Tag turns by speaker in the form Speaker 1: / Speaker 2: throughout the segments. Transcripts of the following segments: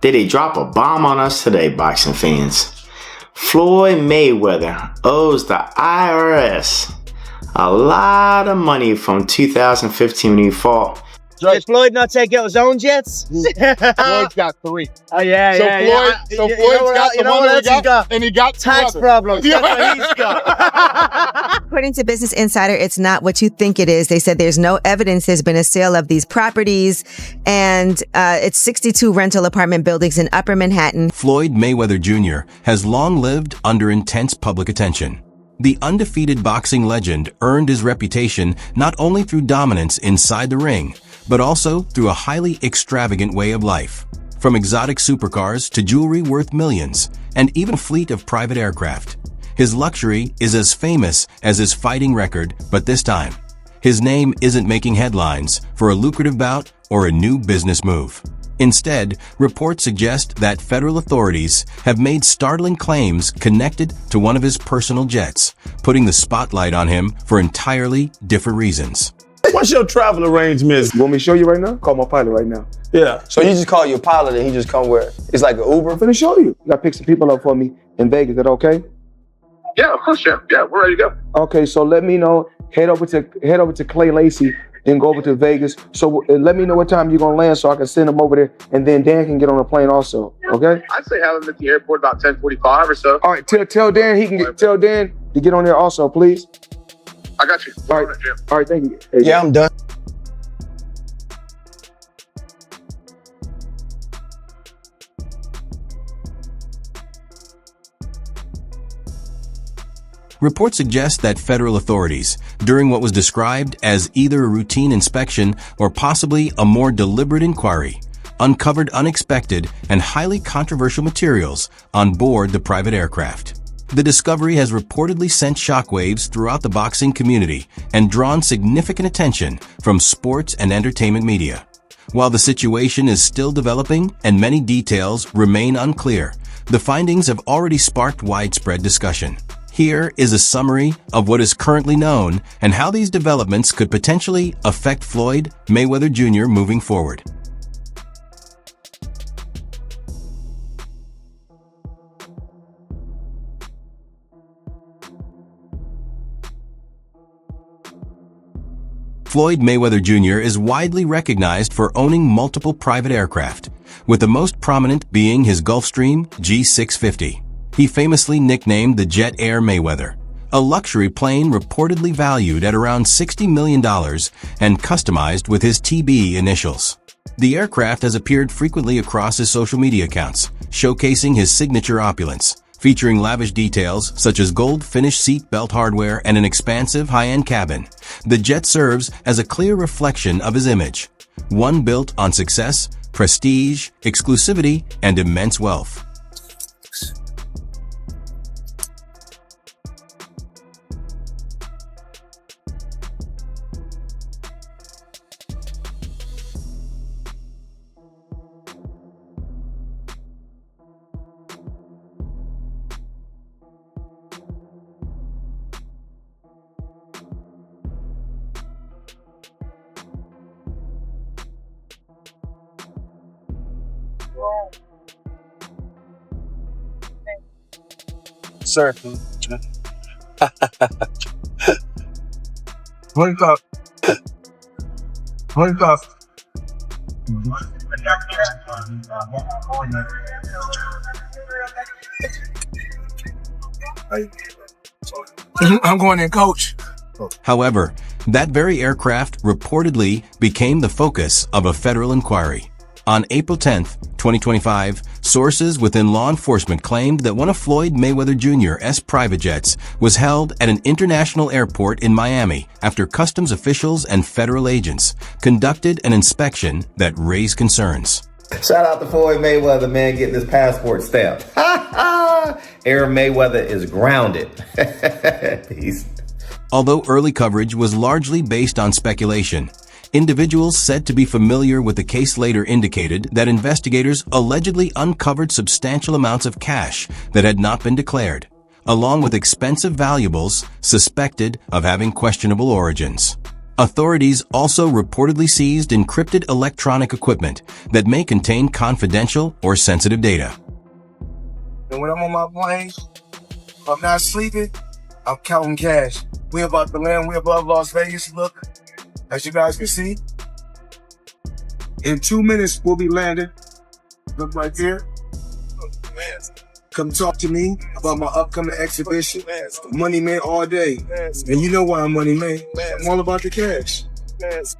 Speaker 1: Did they drop a bomb on us today, boxing fans? Floyd Mayweather owes the IRS a lot of money from 2015 when he fought.
Speaker 2: Did Floyd not take out his own jets?
Speaker 3: Floyd's got 3.
Speaker 2: Oh, yeah,
Speaker 3: So Floyd's got the one that he got, and he got
Speaker 2: tax problems. That's what he's got.
Speaker 4: According to Business Insider, it's not what you think it is. They said there's no evidence there's been a sale of these properties, and it's 62 rental apartment buildings in Upper Manhattan.
Speaker 5: Floyd Mayweather Jr. has long lived under intense public attention. The undefeated boxing legend earned his reputation not only through dominance inside the ring, but also through a highly extravagant way of life. From exotic supercars to jewelry worth millions, and even a fleet of private aircraft. His luxury is as famous as his fighting record, but this time, his name isn't making headlines for a lucrative bout or a new business move. Instead, reports suggest that federal authorities have made startling claims connected to one of his personal jets, putting the spotlight on him for entirely different reasons.
Speaker 6: What's your travel arrangements?
Speaker 7: You want me to show you right now? Call my pilot right now.
Speaker 6: Yeah.
Speaker 7: So you just call your pilot and he just come where? It's like an Uber? I'm finna show you. You gotta pick some people up for me in Vegas. Is that okay?
Speaker 8: Yeah, of course, Chef. Yeah, we're ready to go.
Speaker 7: Okay, so let me know. Head over to Clay Lacey, then go over to Vegas. So let me know what time you're gonna land so I can send him over there, and then Dan can get on the plane also. Okay?
Speaker 8: I'd say have him at the airport about 10:45 or so.
Speaker 7: All right, tell Dan tell Dan to get on there also, please.
Speaker 8: I got you.
Speaker 7: All right,
Speaker 8: Jim.
Speaker 7: all right, thank you.
Speaker 3: Yeah, I'm done.
Speaker 5: Reports suggest that federal authorities, during what was described as either a routine inspection or possibly a more deliberate inquiry, uncovered unexpected and highly controversial materials on board the private aircraft. The discovery has reportedly sent shockwaves throughout the boxing community and drawn significant attention from sports and entertainment media. While the situation is still developing and many details remain unclear, the findings have already sparked widespread discussion. Here is a summary of what is currently known and how these developments could potentially affect Floyd Mayweather Jr. moving forward. Floyd Mayweather Jr. is widely recognized for owning multiple private aircraft, with the most prominent being his Gulfstream G650. He famously nicknamed the jet Air Mayweather, a luxury plane reportedly valued at around $60 million and customized with his TB initials. The aircraft has appeared frequently across his social media accounts, showcasing his signature opulence, featuring lavish details such as gold finished seat belt hardware and an expansive high-end cabin. The jet serves as a clear reflection of his image, one built on success, prestige, exclusivity, and immense wealth.
Speaker 3: Sir. Wake up. Wake up. I'm going in, coach.
Speaker 5: However, that very aircraft reportedly became the focus of a federal inquiry. On April 10, 2025, sources within law enforcement claimed that one of Floyd Mayweather Jr.'s private jets was held at an international airport in Miami after customs officials and federal agents conducted an inspection that raised concerns.
Speaker 1: Shout out to Floyd Mayweather, man, getting his passport stamped. Air Mayweather is grounded. Peace.
Speaker 5: Although early coverage was largely based on speculation, individuals said to be familiar with the case later indicated that investigators allegedly uncovered substantial amounts of cash that had not been declared, along with expensive valuables suspected of having questionable origins. Authorities also reportedly seized encrypted electronic equipment that may contain confidential or sensitive data.
Speaker 7: And when I'm on my plane, if I'm not sleeping, I'm counting cash. We about to land, we above Las Vegas. Look, as you guys can see, in 2 minutes we'll be landing. Look right there. Come talk to me about my upcoming exhibition. Money Man all day. And you know why I'm Money Man. I'm all about the cash.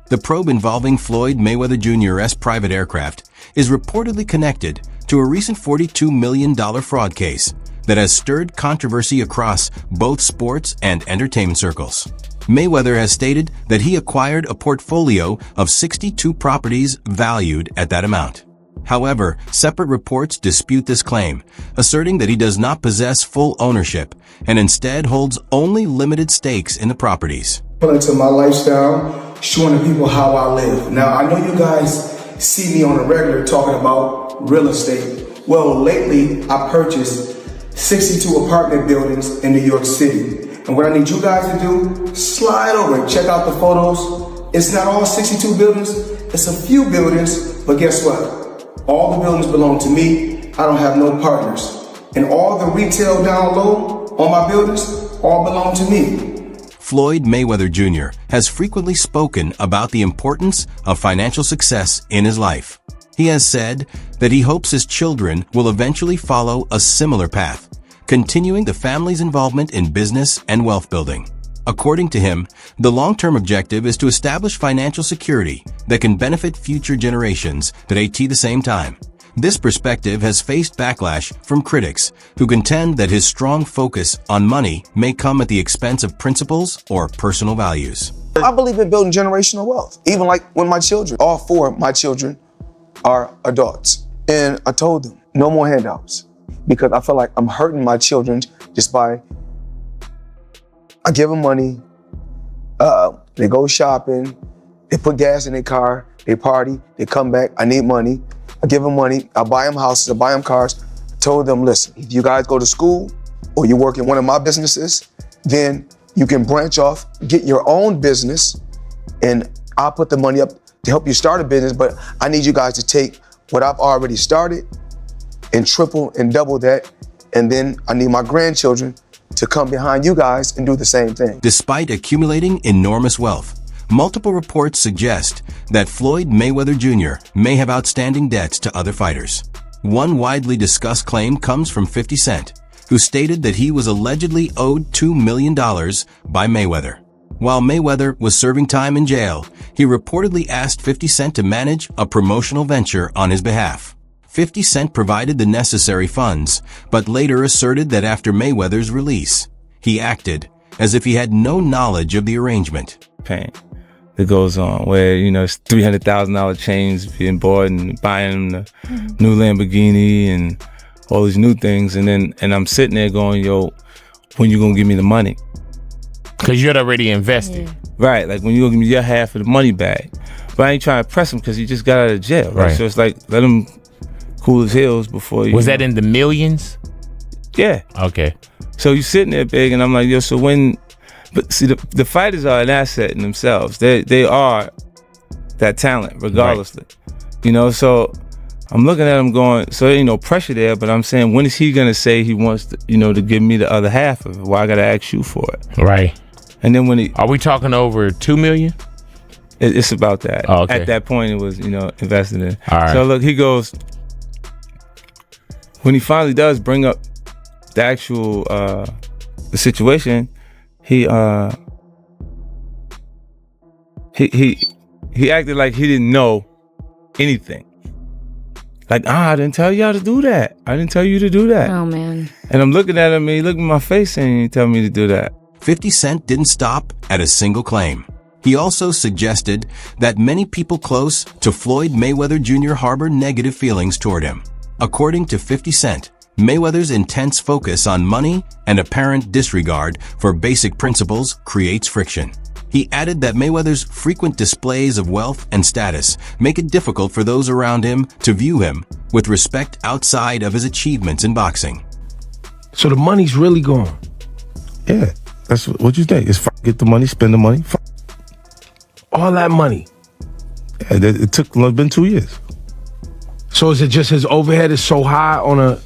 Speaker 5: The probe involving Floyd Mayweather Jr.'s private aircraft is reportedly connected to a recent $42 million fraud case that has stirred controversy across both sports and entertainment circles. Mayweather has stated that he acquired a portfolio of 62 properties valued at that amount. However, separate reports dispute this claim, asserting that he does not possess full ownership and instead holds only limited stakes in the properties.
Speaker 7: Into my lifestyle, showing the people how I live. Now, I know you guys see me on a regular talking about real estate. Well, lately, I purchased 62 apartment buildings in New York City. And what I need you guys to do, slide over and check out the photos. It's not all 62 buildings, it's a few buildings, but guess what? All the buildings belong to me. I don't have no partners. And all the retail down low on my buildings all belong to me.
Speaker 5: Floyd Mayweather Jr. has frequently spoken about the importance of financial success in his life. He has said that he hopes his children will eventually follow a similar path, continuing the family's involvement in business and wealth building. According to him, the long-term objective is to establish financial security that can benefit future generations, but at the same time. This perspective has faced backlash from critics who contend that his strong focus on money may come at the expense of principles or personal values.
Speaker 7: I believe in building generational wealth. Even like when my children, all four of my children are adults. And I told them, no more handouts. Because I feel like I'm hurting my children just by, I give them money, they go shopping, they put gas in their car, they party, they come back, I need money. I give them money, I buy them houses, I buy them cars. I told them, listen, if you guys go to school or you work in one of my businesses, then you can branch off, get your own business, and I'll put the money up to help you start a business, but I need you guys to take what I've already started and triple and double that, and then I need my grandchildren to come behind you guys and do the same thing.
Speaker 5: Despite accumulating enormous wealth, multiple reports suggest that Floyd Mayweather Jr. may have outstanding debts to other fighters. One widely discussed claim comes from 50 Cent, who stated that he was allegedly owed $2 million by Mayweather. While Mayweather was serving time in jail, he reportedly asked 50 Cent to manage a promotional venture on his behalf. 50 Cent provided the necessary funds, but later asserted that after Mayweather's release, he acted as if he had no knowledge of the arrangement.
Speaker 6: Pain that goes on where, it's $300,000 chains being bought and buying the new Lamborghini and all these new things. And I'm sitting there going, yo, when you gonna give me the money?
Speaker 2: Because you'd already invested.
Speaker 6: Yeah. Right, like when you gonna give me your half of the money back. But I ain't trying to press him because he just got out of jail, right? So it's like, let him cool his heels before you.
Speaker 2: Was that in the millions?
Speaker 6: Yeah.
Speaker 2: Okay.
Speaker 6: So you sitting there big, and I'm like, yo, so when, but see, the fighters are an asset in themselves. They are that talent, regardlessly. Right. So I'm looking at him going, so there ain't no pressure there, but I'm saying, when is he gonna say he wants to, to give me the other half of it? Why I gotta ask you for it?
Speaker 2: Right.
Speaker 6: And then when
Speaker 2: are we talking over $2 million?
Speaker 6: It's about that.
Speaker 2: Oh, okay.
Speaker 6: At that point, it was, invested in.
Speaker 2: All right.
Speaker 6: So look, he goes, when he finally does bring up the actual the situation, he acted like he didn't know anything. Like, I didn't tell y'all to do that. I didn't tell you to do that.
Speaker 9: Oh, man.
Speaker 6: And I'm looking at him, and he looked in my face and he told me to do that.
Speaker 5: 50 Cent didn't stop at a single claim. He also suggested that many people close to Floyd Mayweather Jr. harbor negative feelings toward him. According to 50 Cent, Mayweather's intense focus on money and apparent disregard for basic principles creates friction. He added that Mayweather's frequent displays of wealth and status make it difficult for those around him to view him with respect outside of his achievements in boxing.
Speaker 10: So the money's really gone.
Speaker 6: Yeah, that's what you think. It's get the money, spend the money.
Speaker 10: All that money.
Speaker 6: It took, it's been 2 years.
Speaker 10: So is it just his overhead is so high on a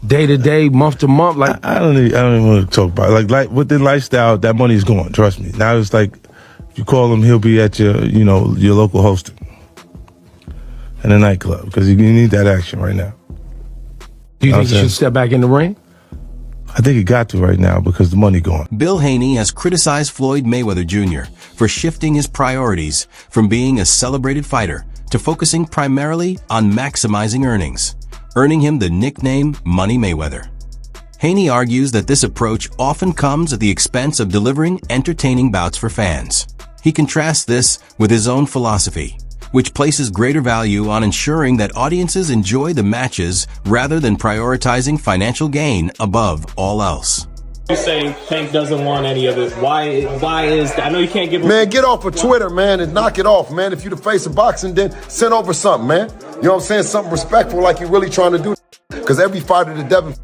Speaker 10: day-to-day, month-to-month? Like
Speaker 6: I don't even want to talk about it. Like with the lifestyle, that money is gone. Trust me. Now it's like, if you call him, he'll be at your local hosting in a nightclub because you need that action right now.
Speaker 10: Do you think he should step back in the ring?
Speaker 6: I think he got to right now because the money gone.
Speaker 5: Bill Haney has criticized Floyd Mayweather Jr. for shifting his priorities from being a celebrated fighter to focusing primarily on maximizing earnings, earning him the nickname Money Mayweather. Haney argues that this approach often comes at the expense of delivering entertaining bouts for fans. He contrasts this with his own philosophy, which places greater value on ensuring that audiences enjoy the matches rather than prioritizing financial gain above all else.
Speaker 9: You say Tank doesn't want any of it. Why is that? I know you can't give him...
Speaker 3: Man, get off of Twitter, man, and knock it off, man. If you the face of boxing, then send over something, man. You know what I'm saying? Something respectful like you're really trying to do. Because every fighter that Devin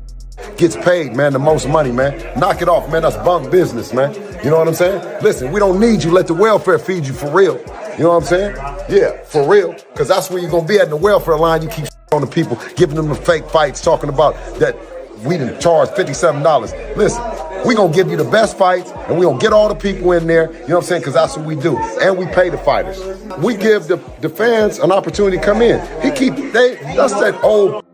Speaker 3: gets paid, man, the most money, man. Knock it off, man. That's bunk business, man. You know what I'm saying? Listen, we don't need you. Let the welfare feed you for real. You know what I'm saying? Yeah, for real. Because that's where you're going to be at in the welfare line. You keep on the people, giving them the fake fights, talking about that we done charged $57. Listen, we going to give you the best fights, and we going to get all the people in there. You know what I'm saying? Because that's what we do. And we pay the fighters. We give the fans an opportunity to come in. That's that old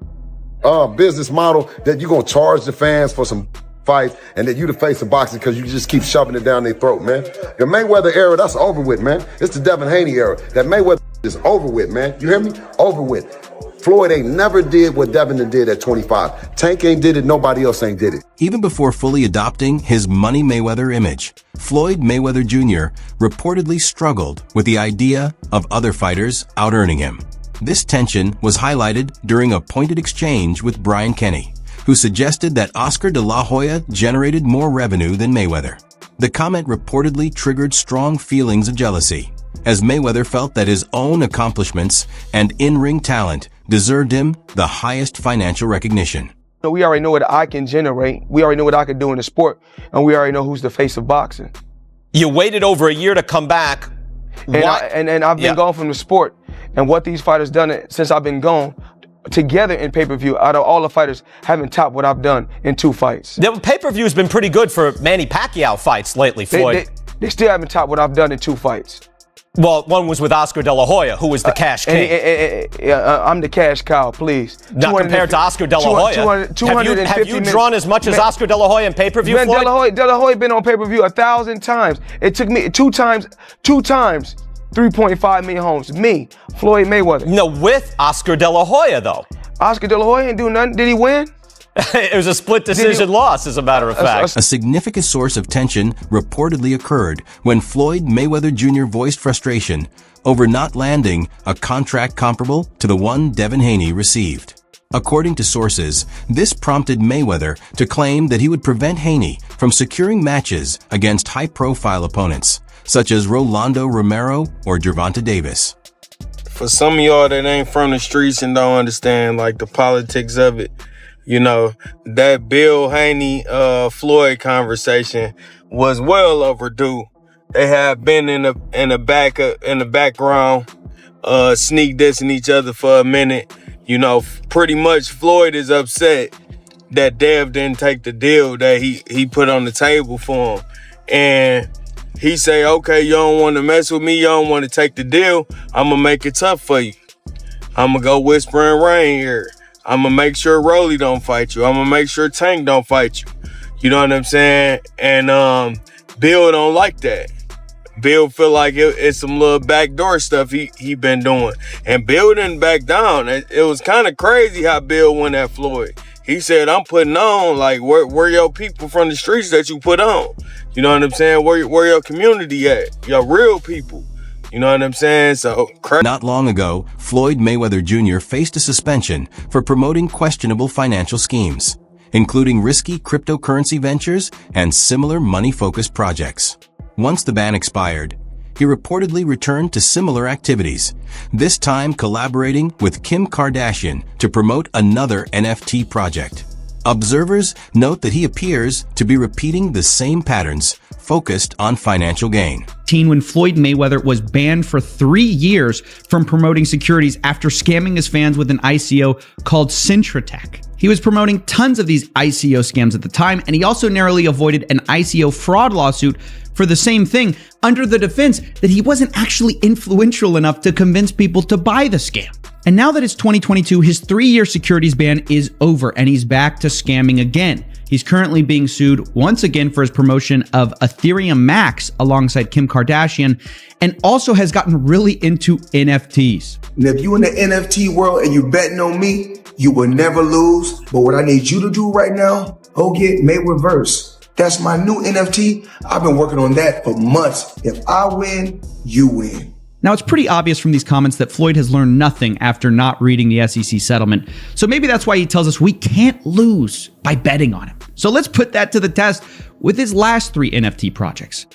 Speaker 3: business model that you're going to charge the fans for some fights and that you the face of boxing because you just keep shoving it down their throat, man. The Mayweather era, that's over with, man. It's the Devin Haney era. That Mayweather is over with, man. You hear me? Over with. Floyd ain't never did what Devin did at 25. Tank ain't did it, nobody else ain't did it.
Speaker 5: Even before fully adopting his Money Mayweather image, Floyd Mayweather Jr. reportedly struggled with the idea of other fighters out-earning him. This tension was highlighted during a pointed exchange with Brian Kenny, who suggested that Oscar de la Hoya generated more revenue than Mayweather. The comment reportedly triggered strong feelings of jealousy, as Mayweather felt that his own accomplishments and in-ring talent deserved him the highest financial recognition.
Speaker 7: We already know what I can generate. We already know what I can do in the sport, and we already know who's the face of boxing.
Speaker 2: You waited over a year to come back.
Speaker 7: And I've been gone from the sport, and what these fighters done since I've been gone, together in pay-per-view, out of all the fighters, haven't topped what I've done in 2 fights.
Speaker 2: The pay-per-view has been pretty good for Manny Pacquiao fights lately, Floyd.
Speaker 7: They still haven't topped what I've done in 2 fights.
Speaker 2: Well, one was with Oscar de la Hoya, who was the cash king.
Speaker 7: I'm the cash cow, please.
Speaker 2: Not compared to Oscar de la Hoya. Have you drawn as much as Oscar de la Hoya in pay-per-view,
Speaker 7: man,
Speaker 2: Floyd?
Speaker 7: De La Hoya been on pay-per-view 1,000 times. It took me 2 times, 3.5 million homes. Me, Floyd Mayweather.
Speaker 2: No, with Oscar de la Hoya, though.
Speaker 7: Oscar de la Hoya ain't do nothing. Did he win?
Speaker 2: It was a split decision loss, as a matter of fact.
Speaker 5: A significant source of tension reportedly occurred when Floyd Mayweather Jr. voiced frustration over not landing a contract comparable to the one Devin Haney received. According to sources, this prompted Mayweather to claim that he would prevent Haney from securing matches against high-profile opponents, such as Rolando Romero or Gervonta Davis.
Speaker 11: For some of y'all that ain't from the streets and don't understand like the politics of it, you know, that Bill Haney Floyd conversation was well overdue. They have been in the background, sneak dissing each other for a minute. You know, pretty much Floyd is upset that Dev didn't take the deal that he put on the table for him. And he say, okay, you don't want to mess with me, you don't want to take the deal, I'm going to make it tough for you. I'm going to go whisper and rain here. I'm going to make sure Rolly don't fight you. I'm going to make sure Tank don't fight you. You know what I'm saying? And Bill don't like that. Bill feel like it's some little backdoor stuff he been doing. And Bill didn't back down. It was kind of crazy how Bill went at Floyd. He said, I'm putting on, like, where your people from the streets that you put on? You know what I'm saying? Where your community at? Your real people. You know what I'm saying? So,
Speaker 5: not long ago, Floyd Mayweather Jr. faced a suspension for promoting questionable financial schemes, including risky cryptocurrency ventures and similar money-focused projects. Once the ban expired, he reportedly returned to similar activities, this time collaborating with Kim Kardashian to promote another NFT project. Observers note that he appears to be repeating the same patterns focused on financial gain.
Speaker 12: When Floyd Mayweather was banned for 3 years from promoting securities after scamming his fans with an ICO called Cintratec. He was promoting tons of these ICO scams at the time, and he also narrowly avoided an ICO fraud lawsuit for the same thing under the defense that he wasn't actually influential enough to convince people to buy the scam. And now that it's 2022, his 3-year securities ban is over and he's back to scamming again. He's currently being sued once again for his promotion of Ethereum Max alongside Kim Kardashian, and also has gotten really into NFTs.
Speaker 7: And if you in the NFT world and you betting on me, you will never lose. But what I need you to do right now, go get Mayweather. That's my new NFT. I've been working on that for months. If I win, you win.
Speaker 12: Now, it's pretty obvious from these comments that Floyd has learned nothing after not reading the SEC settlement. So maybe that's why he tells us we can't lose by betting on him. So let's put that to the test with his last 3 NFT projects.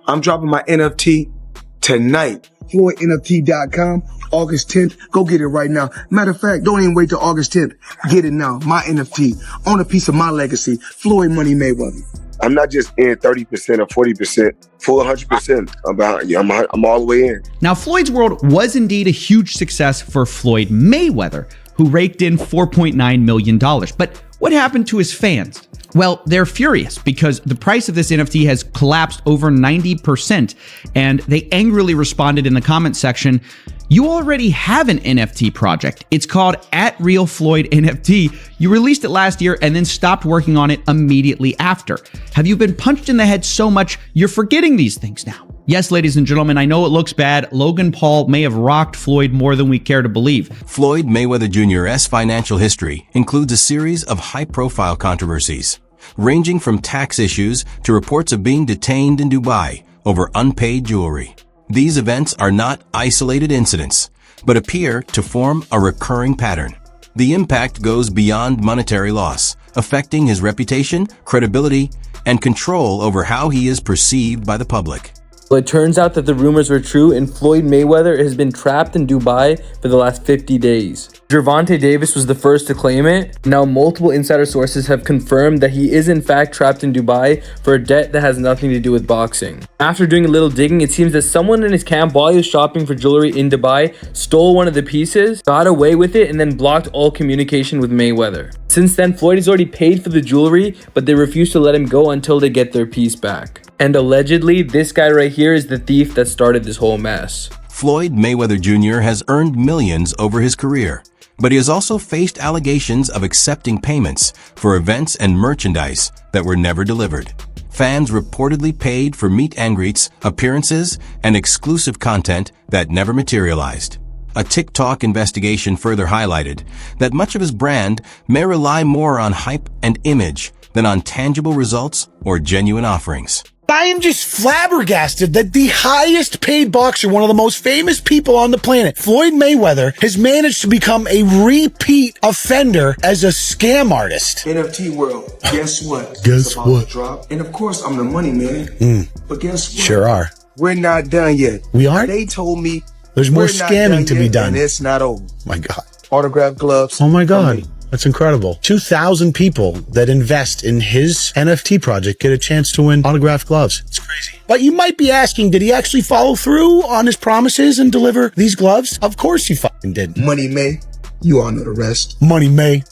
Speaker 7: I'm dropping my NFT tonight. FloydNFT.com, August 10th. Go get it right now. Matter of fact, don't even wait till August 10th. Get it now. My NFT. Own a piece of my legacy. Floyd Money Mayweather.
Speaker 3: I'm not just in 30% or 40%, full 100%. I'm all the way in.
Speaker 12: Now, Floyd's World was indeed a huge success for Floyd Mayweather, who raked in $4.9 million. But what happened to his fans? Well, they're furious because the price of this NFT has collapsed over 90%, and they angrily responded in the comments section, "You already have an NFT project. It's called @RealFloydNFT. You released it last year and then stopped working on it immediately after. Have you been punched in the head so much you're forgetting these things now?" Yes, ladies and gentlemen, I know it looks bad. Logan Paul may have rocked Floyd more than we care to believe.
Speaker 5: Floyd Mayweather Jr.'s financial history includes a series of high-profile controversies, ranging from tax issues to reports of being detained in Dubai over unpaid jewelry. These events are not isolated incidents, but appear to form a recurring pattern. The impact goes beyond monetary loss, affecting his reputation, credibility, and control over how he is perceived by the public.
Speaker 13: Well, it turns out that the rumors were true, and Floyd Mayweather has been trapped in Dubai for the last 50 days. Gervonta Davis was the first to claim it. Now, multiple insider sources have confirmed that he is in fact trapped in Dubai for a debt that has nothing to do with boxing. After doing a little digging, it seems that someone in his camp, while he was shopping for jewelry in Dubai, stole one of the pieces, got away with it, and then blocked all communication with Mayweather. Since then, Floyd has already paid for the jewelry, but they refuse to let him go until they get their piece back. And allegedly, this guy right here is the thief that started this whole mess.
Speaker 5: Floyd Mayweather Jr. has earned millions over his career, but he has also faced allegations of accepting payments for events and merchandise that were never delivered. Fans reportedly paid for meet and greets, appearances, and exclusive content that never materialized. A TikTok investigation further highlighted that much of his brand may rely more on hype and image than on tangible results or genuine offerings.
Speaker 14: I am just flabbergasted that the highest paid boxer, one of the most famous people on the planet, Floyd Mayweather, has managed to become a repeat offender as a scam artist.
Speaker 7: NFT world, guess what?
Speaker 14: Guess what?
Speaker 7: Drop. And of course, I'm the money man. But guess what?
Speaker 14: Sure are.
Speaker 7: We're not done yet.
Speaker 14: We aren't?
Speaker 7: They told me
Speaker 14: there's more scamming to be done.
Speaker 7: And it's not over.
Speaker 14: My God.
Speaker 7: Autograph gloves.
Speaker 14: Oh my God. That's incredible. 2,000 people that invest in his NFT project get a chance to win autographed gloves. It's crazy. But you might be asking, did he actually follow through on his promises and deliver these gloves? Of course he fucking did.
Speaker 7: Money May, you all know the rest.
Speaker 14: Money May,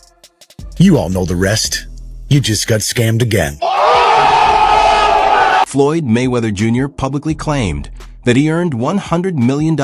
Speaker 14: you all know the rest. You just got scammed again.
Speaker 5: Floyd Mayweather Jr. publicly claimed that he earned $100 million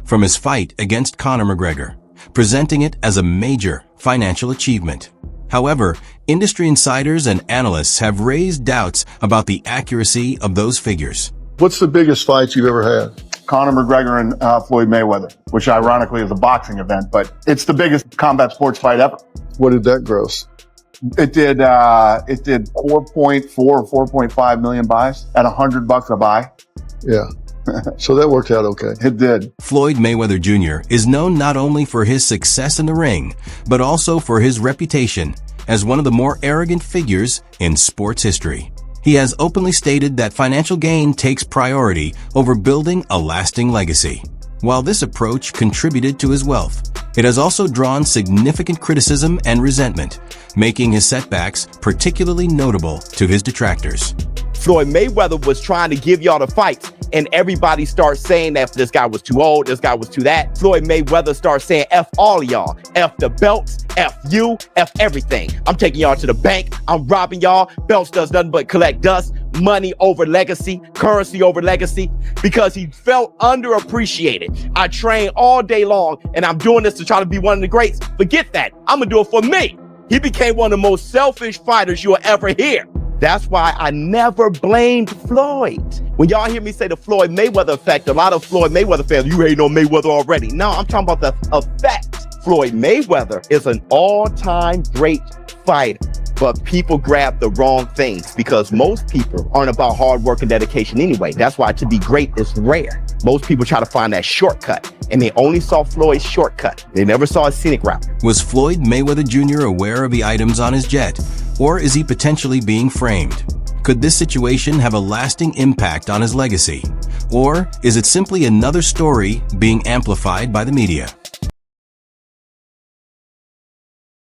Speaker 5: from his fight against Conor McGregor, presenting it as a major financial achievement. However, industry insiders and analysts have raised doubts about the accuracy of those figures.
Speaker 3: What's the biggest fight you've ever had?
Speaker 8: Conor McGregor and Floyd Mayweather, which ironically is a boxing event, but it's the biggest combat sports fight ever.
Speaker 3: What did that gross?
Speaker 8: It did 4.4 or 4.5 million buys at $100 a buy.
Speaker 3: Yeah. So that worked out okay.
Speaker 8: It did.
Speaker 5: Floyd Mayweather Jr. is known not only for his success in the ring, but also for his reputation as one of the more arrogant figures in sports history. He has openly stated that financial gain takes priority over building a lasting legacy. While this approach contributed to his wealth, It has also drawn significant criticism and resentment, making his setbacks particularly notable to his detractors.
Speaker 15: Floyd Mayweather was trying to give y'all the fights, and everybody starts saying that this guy was too old, this guy was too that. Floyd Mayweather starts saying F all of y'all. F the belts, F you, F everything. I'm taking y'all to the bank, I'm robbing y'all. Belts does nothing but collect dust, money over legacy, currency over legacy, because he felt underappreciated. I train all day long, and I'm doing this to try to be one of the greats. Forget that, I'm gonna do it for me. He became one of the most selfish fighters you'll ever hear. That's why I never blamed Floyd. When y'all hear me say the Floyd Mayweather effect, a lot of Floyd Mayweather fans, you hating on Mayweather already. No, I'm talking about the effect. Floyd Mayweather is an all-time great fighter, but people grab the wrong things because most people aren't about hard work and dedication anyway. That's why to be great is rare. Most people try to find that shortcut, and they only saw Floyd's shortcut. They never saw a scenic route.
Speaker 5: Was Floyd Mayweather Jr. aware of the items on his jet, or is he potentially being framed? Could this situation have a lasting impact on his legacy? Or is it simply another story being amplified by the media?